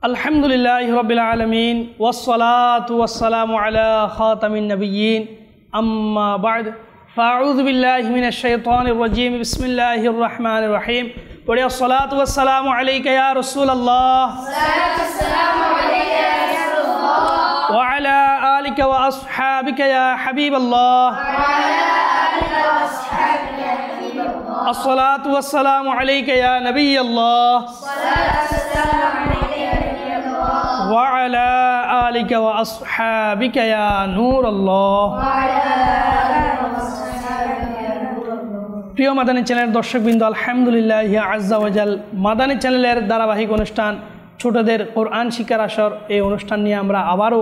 আলহামদুলিল্লাহি রাব্বিল আলামিন ওয়াসসালাতু ওয়াসসালামু আলা খাতামিন নাবিয়্যিন আম্মা বা'দ ফাআউযু বিল্লাহি মিনাশ শাইতানির রাজীম বিসমিল্লাহির রহমানির রহিম পড়ি আসসালাতু ওয়াসসালামু আলাইকা ইয়া রাসূলুল্লাহ সালাতু ওয়াসসালামু আলাইকা ইয়া রাসূলুল্লাহ ওয়া আলা আলিকা ওয়া আসহাবিকা ইয়া হাবিবাল্লাহ ওয়া আলা আলিকা ওয়া আসহাবিকা ইয়া হাবিবাল্লাহ আসসালাতু ওয়াসসালামু আলাইকা ইয়া নবিয়াল্লাহ সালাতু ওয়াসসালামু আলাইকা وعلى آلك وأصحابك يا نور الله প্রিয় মাদানী চ্যানেলের দর্শকবৃন্দ, আলহামদুলিল্লাহ আজ্জা ওয়াজাল মাদানী চ্যানেলের ধারাবাহিক অনুষ্ঠান ছোটদের কোরআন শিক্ষার আসর, এই অনুষ্ঠান নিয়ে আমরা আবারও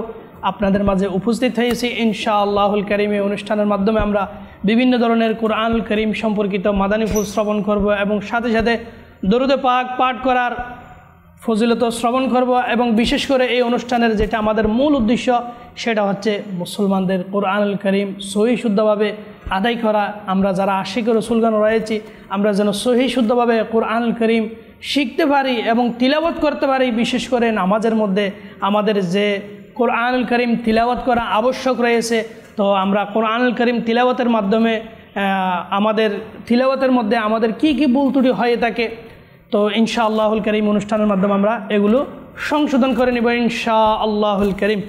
আপনাদের মাঝে উপস্থিত হয়েছি ইনশাআল্লাহুল কারীম। এই অনুষ্ঠানের মাধ্যমে আমরা বিভিন্ন ধরনের কোরআনুল কারীম সম্পর্কিত মাদানী ফুল শ্রবণ করব এবং সাথে সাথে দরুদ পাক পাঠ করার ফজিলত শ্রবণ করব এবং বিশেষ করে এই অনুষ্ঠানের যেটা আমাদের মূল উদ্দেশ্য সেটা হচ্ছে মুসলমানদের কোরআনুল কারীম সহি শুদ্ধভাবে আদায় করা। আমরা যারা আশিক রাসূলগণ রয়েছি আমরা যেন সহি শুদ্ধভাবে কোরআনুল কারীম শিখতে পারি এবং তিলাওয়াত করতে পারি। বিশেষ করে নামাজের মধ্যে আমাদের যে কোরআনুল কারীম তিলাওয়াত করা আবশ্যক রয়েছে, তো আমরা কোরআনুল কারীম তিলাওয়াতের মাধ্যমে আমাদের তিলাওয়াতের মধ্যে আমাদের কি কি ভুল ত্রুটি হয়ে থাকে, তো ইনশাআল্লাহুল কারীম অনুষ্ঠানের মাধ্যমে আমরা এগুলো সংশোধন করে নেব ইনশাআল্লাহুল কারীম।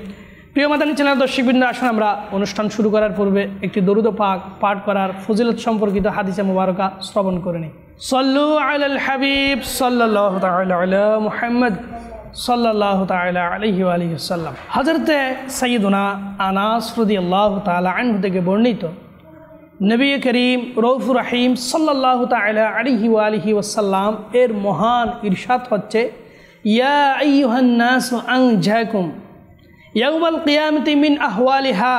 প্রিয় মাদানী চ্যানেল দর্শকবৃন্দ, আসুন আমরা অনুষ্ঠান শুরু করার পূর্বে একটি দরুদ পাক পাঠ করার ফজিলত সম্পর্কিত হাদিসে মুবারকা শ্রবণ করে নিই। সাল্লু আলাল হাবিব সাল্লাল্লাহু তাআলা আলা মুহাম্মদ সাল্লাল্লাহু তাআলা আলাইহি ওয়া আলিহি ওয়াসাল্লাম। হযরতে সাইয়্যিদুনা আনাস রাদিয়াল্লাহু তাআলা আনহু থেকে বর্ণিত নবী করিম রউফুর রহিম সাল্লাল্লাহু তাআলা আলাইহি ওয়া আলিহি ওয়াসাল্লাম এর মহান ইরশাদ হচ্ছে, ইয়া আইয়ুহান নাসু আনজাকুম ইয়াউমাল কিয়ামতি মিন আহওয়ালিহা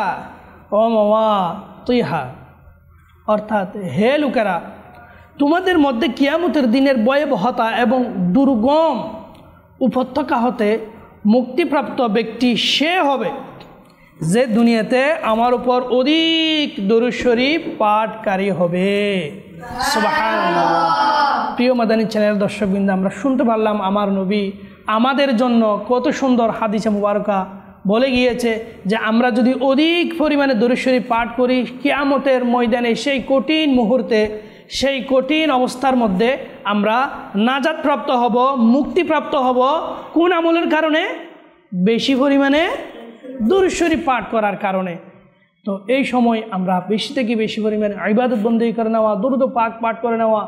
ওয়া মাওয়াতিহা, অর্থাৎ হে লোকেরা, তোমাদের মধ্যে কিয়ামতের দিনের ভয়াবহতা এবং দুর্গম উপত্যকা হতে মুক্তিপ্রাপ্ত ব্যক্তি সে হবে যে দুনিয়াতে আমার উপর অধিক দরুদ শরীফ পাঠকারী হবে। সুবহানাল্লাহ। প্রিয় মাদানী চ্যানেল দর্শকবৃন্দ, আমরা শুনতে পারলাম আমার নবী আমাদের জন্য কত সুন্দর হাদিসে মুবারকা বলে গিয়েছে যে আমরা যদি অধিক পরিমাণে দরুদ শরীফ পাঠ করি কিয়ামতের ময়দানে সেই কঠিন মুহূর্তে সেই কঠিন অবস্থার মধ্যে আমরা নাজাতপ্রাপ্ত হব, মুক্তিপ্রাপ্ত হব। কোন আমলের কারণে? বেশি পরিমাণে দরুদ শরীফ পাঠ করার কারণে। তো এই সময় আমরা বেশি থেকে বেশি পরিমাণে ইবাদত বন্দেগী করে নেওয়া, দরুদ পাক পাঠ করে নেওয়া,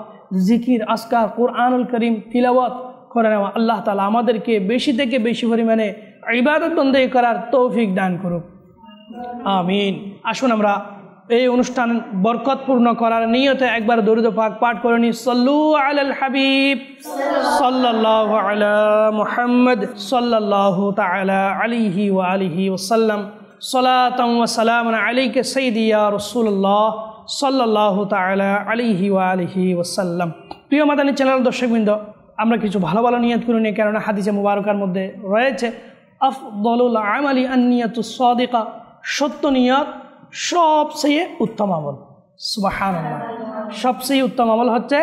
জিকির আজকার কোরআনুল কারীম তিলাওয়াত করে নেওয়া। আল্লাহ তাআলা আমাদেরকে বেশি থেকে বেশি পরিমাণে ইবাদত বন্দেগী করার তৌফিক দান করুক, আমিন। আসুন আমরা এই অনুষ্ঠান বরকতপূর্ণ করার নিয়তে একবার দরুদ পাক পাঠ করে নিই। সাল্লু আলাল হাবিব সাল্লাল্লাহু আলা মুহাম্মদ সাল্লাল্লাহু তাআলা আলাইহি ওয়া আলিহি ওয়াসাল্লাম সালাতান ওয়া সালামান আলাইকা সাইয়্যিদি ইয়া রাসূলুল্লাহ সাল্লাল্লাহু তাআলা আলাইহি ওয়া আলিহি ওয়াসাল্লাম। প্রিয় মাদানী চ্যানেল দর্শকবৃন্দ, আমরা কিছু ভালো ভালো নিয়ত করে নিই, কেননা হাদিসে মুবারকার মধ্যে রয়েছে আফদলুল আমালি আন-নিয়াতুস সাদিকা, সত্য নিয়ত সবচেয়ে উত্তম আমল। সুবহানাল্লাহ। সবচেয়ে উত্তম আমল হচ্ছে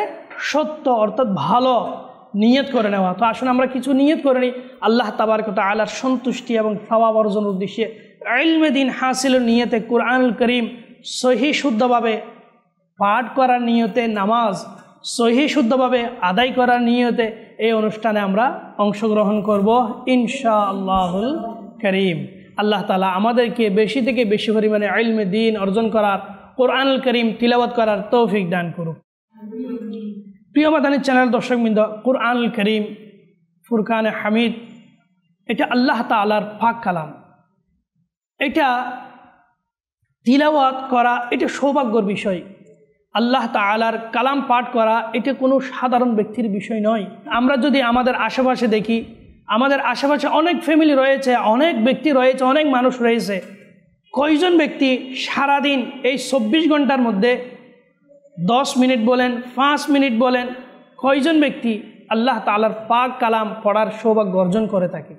সত্য অর্থাৎ ভালো নিয়ত করে নেওয়া। তো আসুন আমরা কিছু নিয়ত করে নিই আল্লাহ তাবারক ওয়া তাআলার সন্তুষ্টি এবং সওয়াব অর্জনের উদ্দেশ্যে ইলমে দ্বীন হাসিলের নিয়তে কোরআনুল কারীম সহি শুদ্ধভাবে পাঠ করার নিয়তে, নামাজ সহি শুদ্ধভাবে আদায় করার নিয়তে এই অনুষ্ঠানে আমরা অংশগ্রহণ করব ইনশাআল্লাহুল কারীম। আল্লাহ তাআলা আমাদেরকে বেশি থেকে বেশি পরিমাণে ইলমে দ্বীন অর্জন করার, কোরআনুল কারীম তিলাওয়াত করার তৌফিক দান করুক। প্রিয় মাদানী চ্যানেল দর্শকবৃন্দ, কোরআনুল কারীম ফুরকানে হামিদ এটা আল্লাহ তাআলার পাক কালাম। এটা তিলাওয়াত করা এটা সৌভাগ্যের বিষয়। আল্লাহ তাআলার কালাম পাঠ করা এটা কোনো সাধারণ ব্যক্তির বিষয় নয়। আমরা যদি আমাদের আশেপাশে দেখি, আমাদের আশেপাশে অনেক ফ্যামিলি রয়েছে, অনেক ব্যক্তি রয়েছে, অনেক মানুষ রয়েছে। কয়জন ব্যক্তি সারাদিন এই 24 ঘন্টার মধ্যে 10 মিনিট বলেন, 5 মিনিট বলেন, কয়জন ব্যক্তি আল্লাহ তাআলার পাক কালাম পড়ার সৌভাগ্য অর্জন করে থাকে?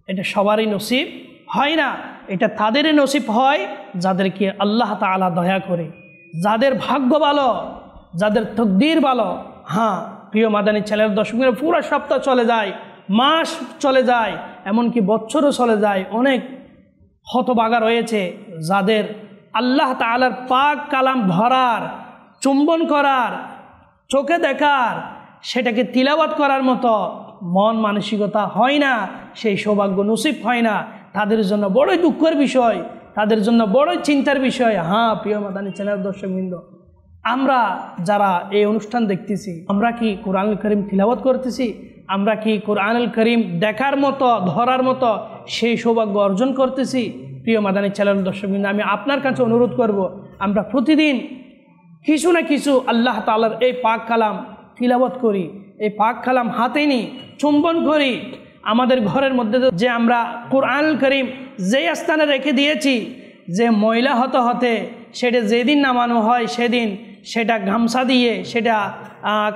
এটা সবারই নসিব হয় না। এটা তাদেরই নসিব হয় যাদেরকে আল্লাহ তাআলা দয়া করে, যাদের ভাগ্য ভালো, যাদের তকদির ভালো। হ্যাঁ প্রিয় মাদানী চ্যানেল দর্শকরা, পুরো সপ্তাহ চলে যায় মাস চলে যায়, এমনকি বছরও চলে যায়। অনেক হতভাগা রয়েছে যাদের আল্লাহ তাআলার পাক কালাম ধরার, চুম্বন করার, চোখে দেখার, সেটাকে তিলাওয়াত করার মতো মন মানসিকতা হয় না, সেই সৌভাগ্য নসিব হয় না। তাদের জন্য বড়ই দুঃখের বিষয়, তাদের জন্য বড়ই চিন্তার বিষয়। হ্যাঁ প্রিয় মাদানী চ্যানেল দর্শকবৃন্দ, আমরা যারা এই অনুষ্ঠান দেখতেছি, আমরা কি কোরআনুল কারীম তিলাওয়াত করতেছি? আমরা কি কোরআনুল কারীম দেখার মতো, ধরার মতো সেই সৌভাগ্য অর্জন করতেছি? প্রিয় মাদানী চ্যানেল দর্শকবৃন্দ, আমি আপনার কাছে অনুরোধ করব, আমরা প্রতিদিন কিছু না কিছু আল্লাহ তাআলার এই পাক কালাম তিলাওয়াত করি, এই পাক কালাম হাতে নিই, চুম্বন করি। আমাদের ঘরের মধ্যে যে আমরা কোরআনুল কারীম যেই স্থানে রেখে দিয়েছি, যে ময়লা হতে হতে সেটা যেদিন নামানো হয় সেদিন সেটা গামছা দিয়ে, সেটা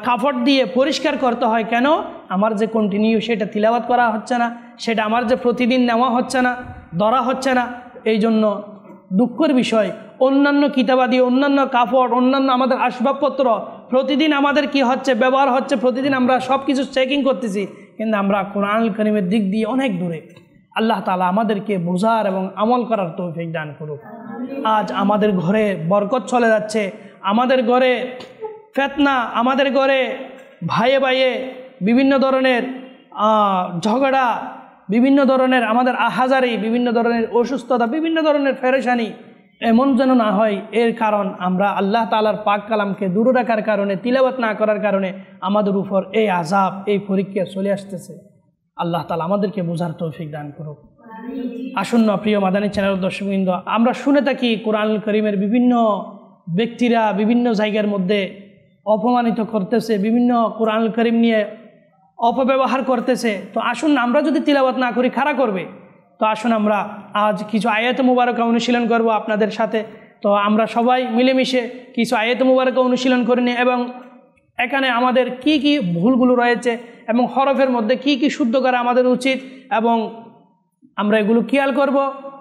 কাপড় দিয়ে পরিষ্কার করতে হয়। কেন? আমার যে কন্টিনিউ সেটা তিলাওয়াত করা হচ্ছে না, সেটা আমার যে প্রতিদিন নেওয়া হচ্ছে না, ধরা হচ্ছে না। এই জন্য দুঃখের বিষয়, অন্যান্য কিতাবাদি, অন্যান্য কাপড়, অন্যান্য আমাদের আসবাবপত্র প্রতিদিন আমাদের কি হচ্ছে, ব্যবহার হচ্ছে, প্রতিদিন আমরা সব কিছু চেকিং করতেছি, কিন্তু আমরা কোরআনুল কারীমের দিক দিয়ে অনেক দূরে। আল্লাহ তাআলা আমাদেরকে বোঝার এবং আমল করার তৌফিক দান করুক। আজ আমাদের ঘরে বরকত চলে যাচ্ছে, আমাদের ঘরে ফিতনা, আমাদের ঘরে ভাইয়ে ভাইয়ে বিভিন্ন ধরনের ঝগড়া, বিভিন্ন ধরনের আমাদের আহাজারি, বিভিন্ন ধরনের অসুস্থতা, বিভিন্ন ধরনের পেরেশানি এমন যেন না হয়। এর কারণ আমরা আল্লাহ তাআলার পাক কালামকে দূরে রাখার কারণে, তিলাওয়াত না করার কারণে আমাদের উপর এই আযাব, এই পরীক্ষা চলে আসতেছে। আল্লাহ তাআলা আমাদেরকে বোঝার তৌফিক দান করুক। আসুন না প্রিয় মাদানী চ্যানেল দর্শকবৃন্দ, আমরা শুনে থাকি কোরআনুল কারীমের বিভিন্ন ব্যক্তিরা বিভিন্ন জায়গার মধ্যে অপমানিত করতেছে, বিভিন্ন কোরআনুল কারীম নিয়ে অপব্যবহার করতেছে। তো আসুন না, আমরা যদি তিলাওয়াত না করি কারা করবে? তো আসুন আমরা আজ কিছু আয়াত মুবারকা অনুশীলন করব আপনাদের সাথে। তো আমরা সবাই মিলেমিশে কিছু আয়াত মুবারকা অনুশীলন করে নিই, এবং এখানে আমাদের কি কি ভুলগুলো রয়েছে এবং হরফের মধ্যে কি কি শুদ্ধ করা আমাদের উচিত, এবং আমরা এগুলো খেয়াল করব।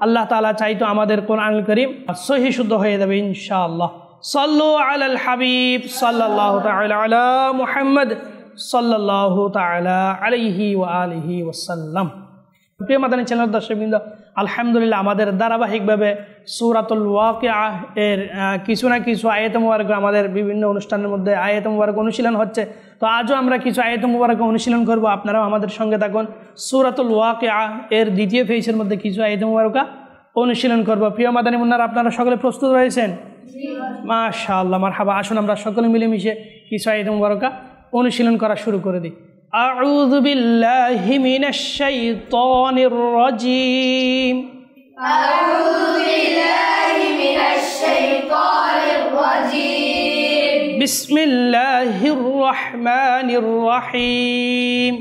আল্লাহ তাআলা চাইতো আমাদের কোরআনুল কারীম সহিহ শুদ্ধ হয়ে যাবে ইনশাআল্লাহ। সাল্লু আলাল হাবিব সাল্লাল্লাহু তাআলা আলা মুহাম্মদ সাল্লাল্লাহু তাআলা আলাইহি ওয়া আলিহি ওয়াসাল্লাম। প্রিয় মাদানী চ্যানেল দর্শকবৃন্দ, আলহামদুলিল্লাহ আমাদের ধারাবাহিকভাবে সূরাতুল ওয়াকিআ এর কিছু না কিছু আয়াত মুবারক আমাদের বিভিন্ন অনুষ্ঠানের মধ্যে আয়াত মুবারক অনুশীলন হচ্ছে। তো আজও আমরা কিছু আয়াত মুবারক অনুশীলন করব, আপনারাও আমাদের সঙ্গে থাকুন। সূরাতুল ওয়াকিআ এর দ্বিতীয় পেজের মধ্যে কিছু আয়াত মুবারক অনুশীলন করব। প্রিয় মাদানী মুন্নারা, আপনারা সকলে প্রস্তুত রয়েছেন? মাশাআল্লাহ, মারহাবা। আসুন আমরা সকলে মিলেমিশে কিছু আয়াত মুবারক অনুশীলন করা শুরু করে দিই। আউযু বিল্লাহি মিনাশ শাইতানির রাজীম। আউযু বিল্লাহি মিনাশ শাইতানির রাজীম। বিসমিল্লাহির রাহমানির রাহিম।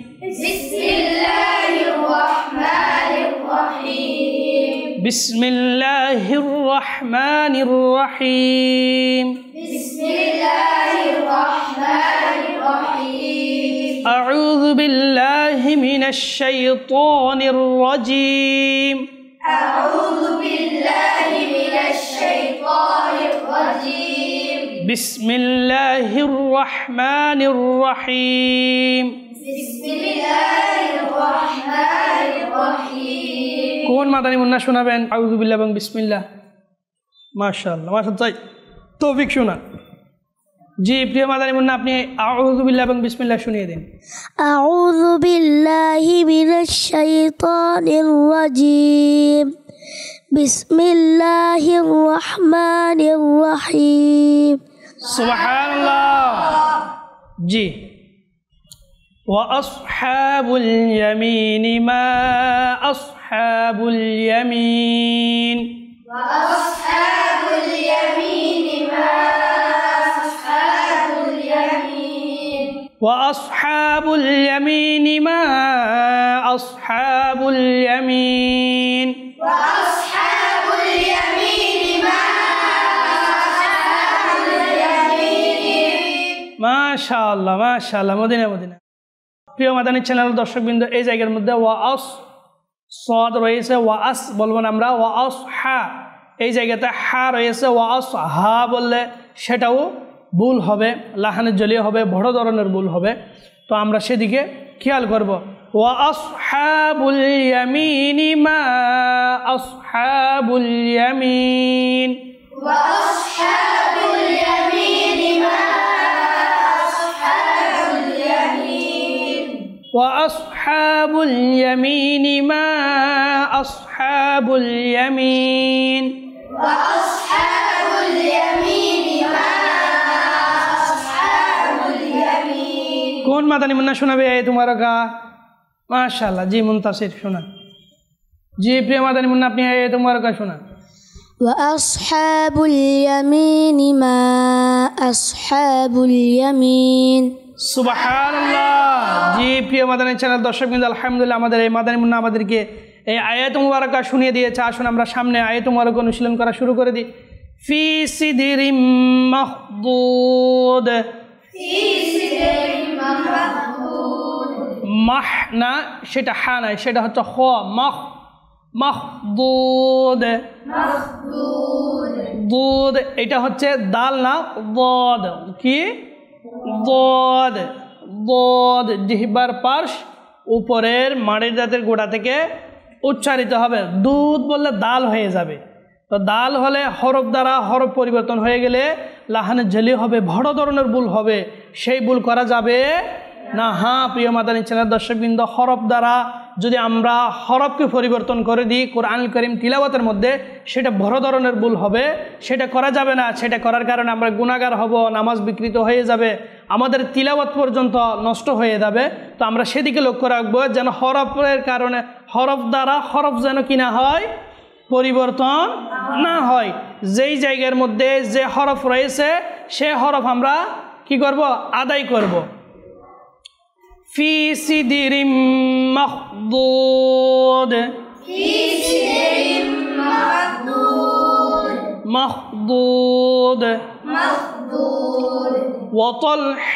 বিসমিল্লাহির রাহমানির রাহিম। বিসমিল্লাহির রাহমানির রাহিম। বিসমিল্লাহির রাহমানির রাহিম। আউযু বিল্লাহি মিনাশ শাইতানির রাজীম। আউযু বিল্লাহি মিনাশ শাইতানির রাজীম। বিসমিল্লাহির রাহমানির রাহিম। বিসমিল্লাহির রাহমানির রাহিম। কোন মাদানী মুন্না শোনাবেন আউযু বিল্লাহ এবং বিসমিল্লাহ? মাশাআল্লাহ, মাশাআল্লাহ, তৌফিক শোনা। জি প্রিয় মাদানী মুন্না, আপনি আউযু বিল্লাহ এবং বিসমিল্লাহ শুনিয়ে দিন। আউযু বিল্লাহি মিনাশ শাইতানির রাজীম। বিসমিল্লাহির রাহমানির রাহিম। সুবহানাল্লাহ। জি। ওয়া আসহাবুল ইয়ামিনি মা আসহাবুল ইয়ামিন। ওয়া আসহাবুল ইয়ামিনি মা আসহাবুল ইয়ামিন। ওয়া আসহাবুল ইয়ামিনি মা আসহাবুল ইয়ামিন। ওয়া আসহাবুল ইয়ামিনি মা আসহাবুল ইয়ামিন। মাশাআল্লাহ, মাশাআল্লাহ, মদিনা মদিনা। প্রিয় মাদানী চ্যানেল দর্শকবৃন্দ, এই জায়গার মধ্যে ওয়া আস সদ রয়েছে, ওয়া আস বলবো না আমরা, ওয়া আস হা, এই জায়গাতে হা রয়েছে। ওয়া আস হা বললে সেটাও ভুল হবে, লাহানের জলীয় হবে, বড় ধরনের ভুল হবে। তো আমরা সেদিকে খেয়াল করব। وأصحاب اليمين ما أصحاب اليمين وأصحاب اليمين ما أصحاب اليمين وأصحاب اليمين ما أصحاب اليمين وأصحاب اليمين ما أصحاب اليمين কোন মাদানী মুন্না শোনাবে আয়াত মুবারাকা মাশাআল্লাহ জি মুনতাসির শোনান জি প্রিয় মাদানী মুন্না আপনি আয়াত মুবারাকা শোনান وأصحاب اليمين ما أصحاب اليمين সুবহানাল্লাহ জি প্রিয় মাদানী চ্যানেল দর্শকবৃন্দ আলহামদুলিল্লাহ আমাদের এই মাদানী মুন্না আমাদেরকে এই আয়াত মুবারাকা শুনিয়ে দিয়েছে আসুন আমরা সামনে আয়াত মুবারাকা অনুশীলন করা শুরু করে দিই ফি সিদরিম মাহদুদ في سدر مخضود মাহ না সেটা হা নাই সেটা হচ্ছে খ মাহ মাহদুদ مخضود দুধ এটা হচ্ছে দাল না দদ কি দদ দদ জিহ্বার পার্শ উপরের মাড়ির দাঁতের গোড়া থেকে উচ্চারিত হবে দুধ বললে দাল হয়ে যাবে তো দাল হলে হরফ দ্বারা হরফ পরিবর্তন হয়ে গেলে লাহানে ঝেলি হবে বড় ধরনের ভুল হবে সেই ভুল করা যাবে না হ্যাঁ প্রিয় মাদানী চ্যানেল দর্শকবৃন্দ হরফ দ্বারা যদি আমরা হরফকে পরিবর্তন করে দিই কোরআনুল কারীম তিলাওয়াতের মধ্যে সেটা বড় ধরনের ভুল হবে সেটা করা যাবে না সেটা করার কারণে আমরা গুনাহগার হব নামাজ বিকৃত হয়ে যাবে আমাদের তিলাওয়াত পর্যন্ত নষ্ট হয়ে যাবে তো আমরা সেদিকে লক্ষ্য রাখবো যেন হরফের কারণে হরফ দ্বারা হরফ যেন কি না হয় পরিবর্তন না হয় যেই জায়গার মধ্যে যে হরফ রয়েছে সে হরফ আমরা কি করব আদায় করব ফি সিদরিম মাহদুদ في سدر مخضود মাহদুদ مخضود وطلح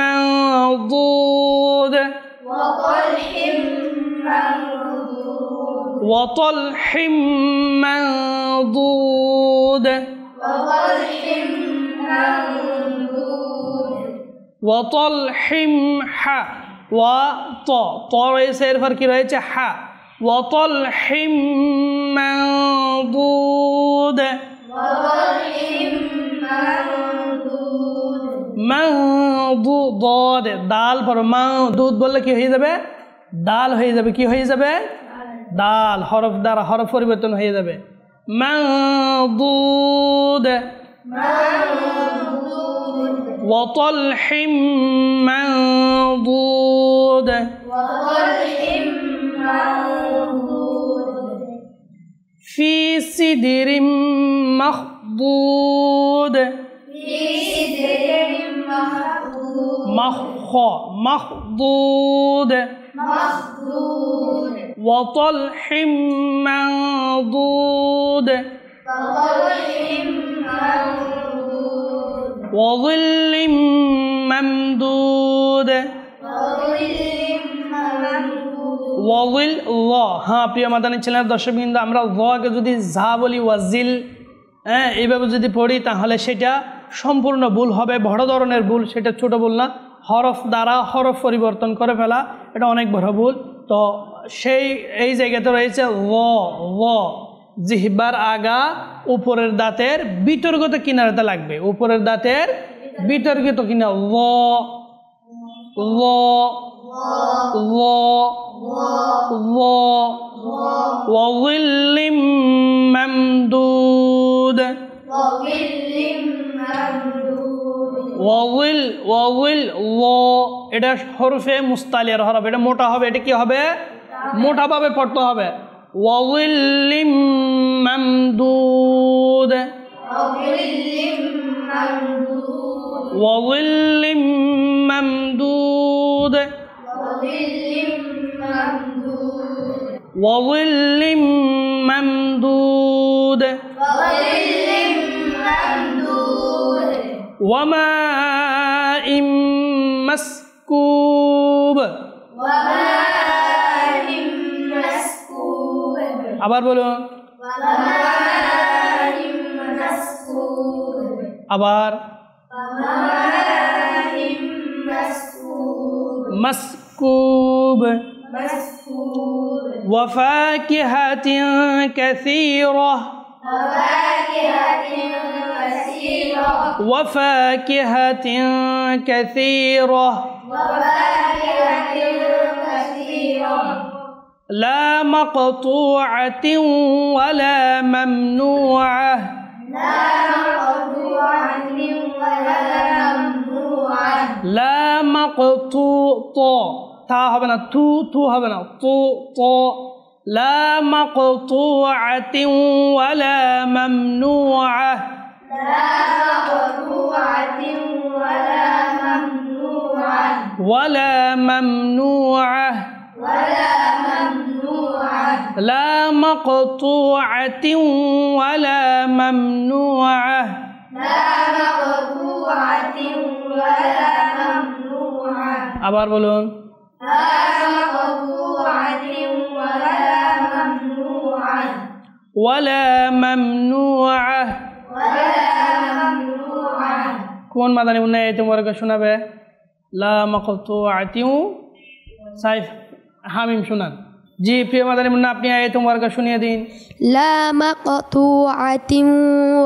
منضود وطلح منضود وطلح منضود وطلح منضود وطلح ح وط রয়েছে এরপর কি রয়েছে হা وطلح منضود وطلح منضود منضود দাল পর মাদুদ বললে কি হয়ে যাবে দাল হয়ে যাবে কি হয়ে যাবে দাল হরফ দ্বারা হরফ পরিবর্তন হয়ে যাবে منضود وطلح منضود وطلح منضود في سدر مخضود في سدر مخضود مخضود مخضود وطلح منضود وطلح منضود وظل ممدود وظل ممدود ওয়াজিল ল হ্যাঁ প্রিয় মাদানী চ্যানেলের দর্শকবৃন্দ আমরা লকে যদি যা বলি ওয়াজিল হ্যাঁ এইভাবে যদি পড়ি তাহলে সেটা সম্পূর্ণ ভুল হবে বড় ধরনের ভুল সেটা ছোট ভুল না হরফ দ্বারা হরফ পরিবর্তন করে ফেলা এটা অনেক বড় ভুল তো এই জায়গাতে রয়েছে ল জিহ্বার আগা উপরের দাঁতের বিতর্কিত কিনারাতে লাগবে উপরের দাঁতের বিতর্কিত কিনা ল وظل ممدود ওয়াজিল ল এটা হরফে মুস্তালিয়ার হরফ এটা মোটা হবে এটা কি হবে মোটাভাবে পড়তে হবে ওয়াজিল মামদুদ وظل ممدود وظل ممدود وماء مسكوب আবার বলুন আবার مسكوب مسكوب وفاكهة كثيرة وفاكهة كثيرة وفاكهة كثيرة وفاكهة كثيرة لا مقطوعة ولا ممنوعة لا مقطوعة ولا ممنوعة لا مقطوع تا হবে না তু হবে না ط لا مقطوعة ولا ممنوعة لا مقطوعة ولا ممنوعة ولا ممنوعة ولا ممنوعة لا مقطوعة ولا ممنوعة لا مقطوعة ولا ممنوعة আবার বলুন لا مقطوعة ولا ممنوعة ولا ممنوعة ولا ممنوعة কোন মাদানী মুন্না এই তোমরা শোনাবে লা মাকতুআতিউ সাইফ হামিম শুনান জি প্রিয় মাদানী মুন্না আপনি এই তোমরা শুনিয়ে দিন لا مقطوعة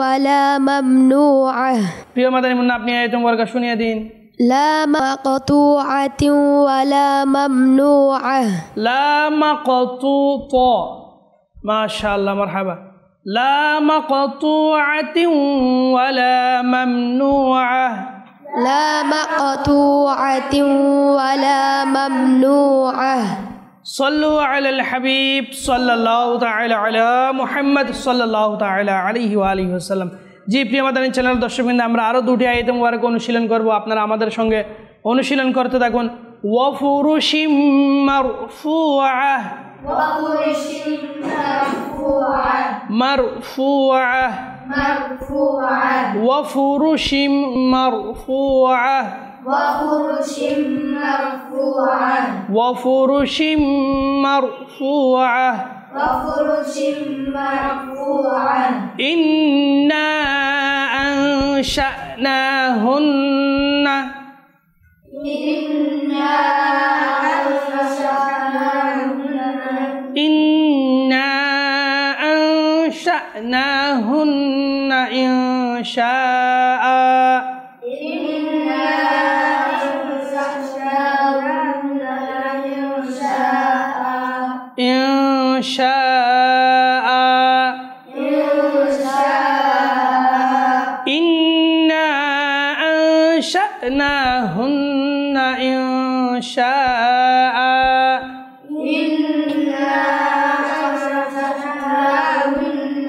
ولا ممنوعة প্রিয় মাদানী মুন্না আপনি এই তোমরা শুনিয়ে দিন لا مقطوعة ولا ممنوعة لا مقطوع ما شاء الله مرحبا لا مقطوعة ولا ممنوعة لا مقطوعة ولا ممنوعة صلوا على الحبيب صلى الله تعالى على محمد صلى الله تعالى عليه وآله وسلم জি প্রিয় মাদানী চ্যানেল দর্শকবৃন্দ আমরা আরও দুটি আয়াতে মুবারক অনুশীলন করব আপনারা আমাদের সঙ্গে অনুশীলন করতে থাকুন ওয়াফুরুশিম মারফুআহ وفرش مرفوعة মারফুআহ مرفوعة ওয়াফুরুশিম মারফুআহ وفرش مرفوعة ওয়াফুরুশিম মারফুআহ وفرش مرفوعة إنا أنشأناهن إنا أنشأناهن إنا أنشأناهن إنشاء إنا أنشأناهن إنشاء إنشاء إنا أنشأناهن إنشاء إنا أنشأناهن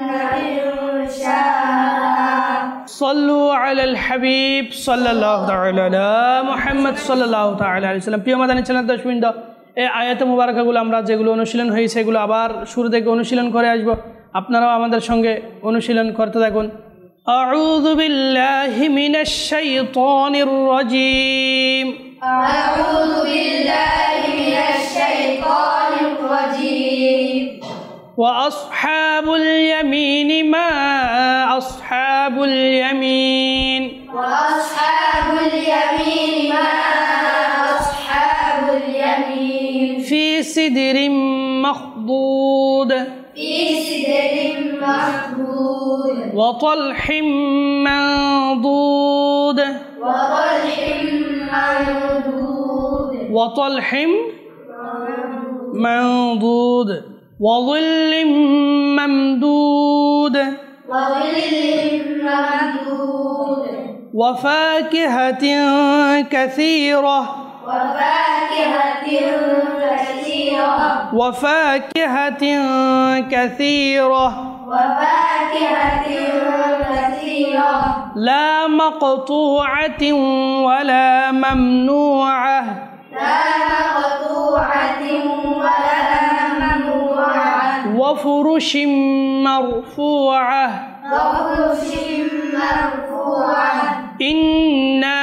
إنشاء صلوا على الحبيب صلى الله تعالى على محمد صلى الله تعالى عليه وسلم প্রিয় মাদানী চ্যানেল দর্শকবৃন্দ এই আয়াতে মুবারকাগুলো আমরা যেগুলো অনুশীলন হয়েছে সেগুলো আবার শুরু থেকে অনুশীলন করে আসব আপনারাও আমাদের সঙ্গে অনুশীলন করতে থাকুন আউযু বিল্লাহি মিনাশ শাইতানির রাজীম أعوذ بالله من الشيطان الرجيم وأصحاب اليمين ما أصحاب اليمين وأصحاب اليمين ما أصحاب اليمين في سدر مخضود في سدر مخضود وطلح منضود وطلح منضود وطلح منضود وظل ممدود وظل ممدود وفاكهة كثيرة وفاكهة كثيرة وفاكهة كثيرة وفاكهة كثيرة لا مقطوعة ولا ممنوعة لا مقطوعة ولا ممنوعة وفرش مرفوعة وفرش مرفوعة إنا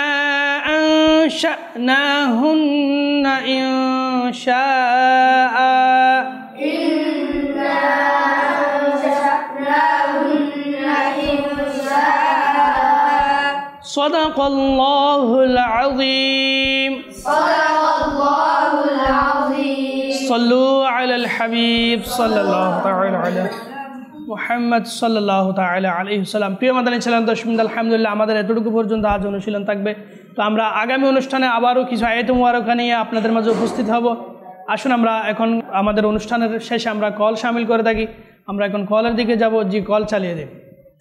أنشأناهن إنشاء إنا أنشأناهن إنشاء صدق الله العظيم Sadaqallahul azim. সাল্লু আলাল হাবিব সাল্লাল্লাহু তাআলা আলা মুহাম্মদ সাল্লাল্লাহু তাআলা আলাইহি ওয়াসাল্লাম। প্রিয় মাদানী চ্যানেল দর্শক, আলহামদুলিল্লাহ আমাদের এতটুকু পর্যন্ত আজ অনুশীলন থাকবে। তো আমরা আগামী অনুষ্ঠানে আবারও কিছু আয়াত মুবারাকা নিয়ে আপনাদের মাঝে উপস্থিত হব। আসুন আমরা এখন আমাদের অনুষ্ঠানের শেষে আমরা কল শামিল করে থাকি। আমরা এখন কলের দিকে যাব। জি, কল চালিয়ে দিন।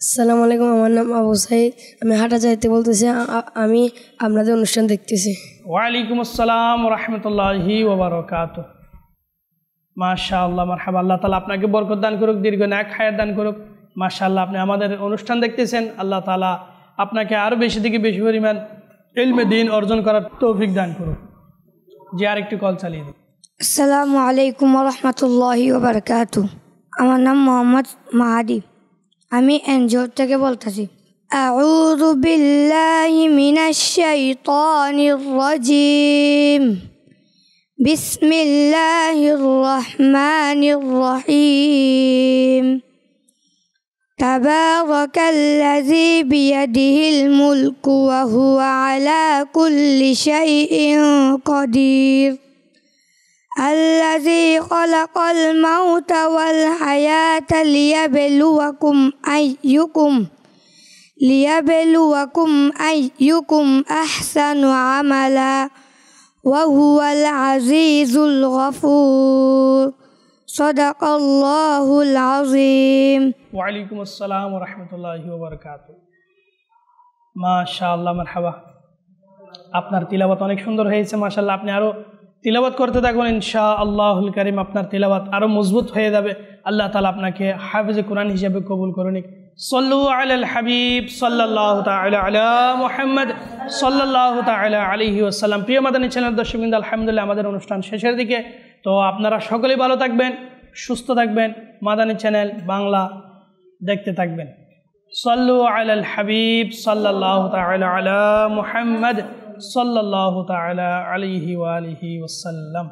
আসসালামু আলাইকুম, আমার নাম আবু সাইদ, আমি হাটা যাইতে বলতেছি, আমি আপনাদের অনুষ্ঠান দেখতেছি। ওয়ালাইকুম আসসালাম ওয়া রাহমাতুল্লাহি ওয়া বারাকাতুহু। মাশাআল্লাহ, মারহাবা। আল্লাহ তাআলা আপনাকে বরকত দান করুক, দীর্ঘ নেক হায়াত দান করুক। মাশাআল্লাহ, আপনি আমাদের অনুষ্ঠান দেখতেছেন। আল্লাহ তাআলা আপনাকে আরও বেশি থেকে বেশি পরিমাণ ইলমে দ্বীন অর্জন করার তৌফিক দান করুক। জি, আরেকটি কল চালিয়ে দিন। আসসালামু আলাইকুম ওয়া রাহমাতুল্লাহি ওয়া বারাকাতুহু। আমার নাম মোহাম্মদ মাহাদি, আমি এনজিও থেকে বলতেছি। আউযু বিল্লাহি মিনাশ শাইতানির রাজিম। বিসমিল্লাহির রহমানির রহিম। তাবারাকাল্লাযী বিয়াদিহিল মুলকু ওয়া হুয়া আলা কুল্লি শাইইন কাদির। الذي خلق الموت والحياة ليبلوكم أيكم أحسن عملا وهو العزيز الغفور صدق الله العظيم. ওয়ালাইকুম আসসালাম ওয়া রাহমাতুল্লাহি ওয়া বারাকাতুহু। মাশাআল্লাহ, মারহাবা। আপনার তিলাওয়াত অনেক সুন্দর হয়েছে। মাশাআল্লাহ, আপনি আরও তিলাওয়াত করতে থাকুন। ইনশাআল্লাহুল কারীম আপনার তিলাওয়াত আরও মজবুত হয়ে যাবে। আল্লাহ তাআলা আপনাকে হাফেজে কোরআন হিসেবে কবুল করুন। সাল্লু আলাল হাবিব সাল্লাল্লাহু তাআলা আলা মুহাম্মদ সাল্লাল্লাহু তাআলা আলাইহি ওয়াসাল্লাম। প্রিয় মাদানী চ্যানেল দর্শকবৃন্দ, আলহামদুলিল্লাহ আমাদের অনুষ্ঠান শেষের দিকে। তো আপনারা সকলেই ভালো থাকবেন, সুস্থ থাকবেন, মাদানী চ্যানেল বাংলা দেখতে থাকবেন। সাল্লু আলাল হাবিব সাল্লাল্লাহু তাআলা আলা মুহাম্মদ সাল্লাল্লাহু তাআলা আলাইহি ওয়া আলিহি ওয়াসাল্লাম।